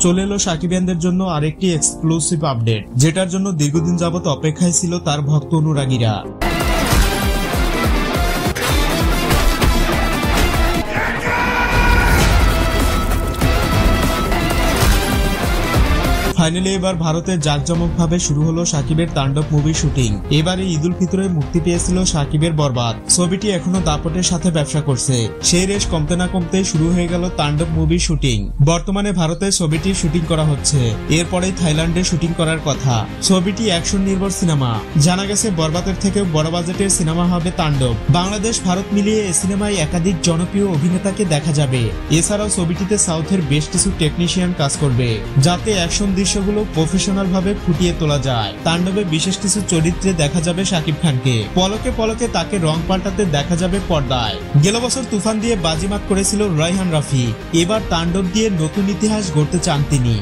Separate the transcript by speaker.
Speaker 1: চলে এলো সাকিবিয়ানদের জন্য আরেকটি এক্সক্লুসিভ আপডেট, যেটার জন্য দীর্ঘদিন যাবত অপেক্ষায় ছিল তার ভক্ত অনুরাগীরা। ফাইনালি এবার ভারতে জাঁকজমকভাবে শুরু হলো সাকিবের তাণ্ডব মুভি শুটিং। এবারে ঈদ উল ফিতরে মুক্তি পেয়েছিল সাকিবের বরবাদ। ছবিটি এখনো দাপটের সাথে ব্যবসা করছে। সেই রেশ কমতে না কমতে শুরু হয়ে গেল তাণ্ডব মুভি শুটিং। বর্তমানে ভারতে ছবিটি শুটিং করা হচ্ছে, এরপরেই থাইল্যান্ডে শুটিং করার কথা। ছবিটি অ্যাকশন নির্ভর সিনেমা। জানা গেছে বরবাদের থেকেও বড় বাজেটের সিনেমা হবে তাণ্ডব। বাংলাদেশ ভারত মিলিয়ে এই সিনেমায় একাধিক জনপ্রিয় অভিনেতাকে দেখা যাবে। এছাড়াও ছবিটিতে সাউথের বেশ কিছু টেকনিশিয়ান কাজ করবে, যাতে অ্যাকশন দৃশ্যগুলো প্রফেশনাল ভাবে ফুটিয়ে তোলা যায়। তাণ্ডবে বিশেষ কিছু চরিত্রে দেখা যাবে শাকিব খানকে। পলকে পলকে তাকে রং পাল্টাতে দেখা যাবে পর্দায়। গেল বছর তুফান দিয়ে বাজিমাত করেছিল রায়হান রাফি। এবার তাণ্ডব দিয়ে নতুন ইতিহাস গড়তে চান তিনি।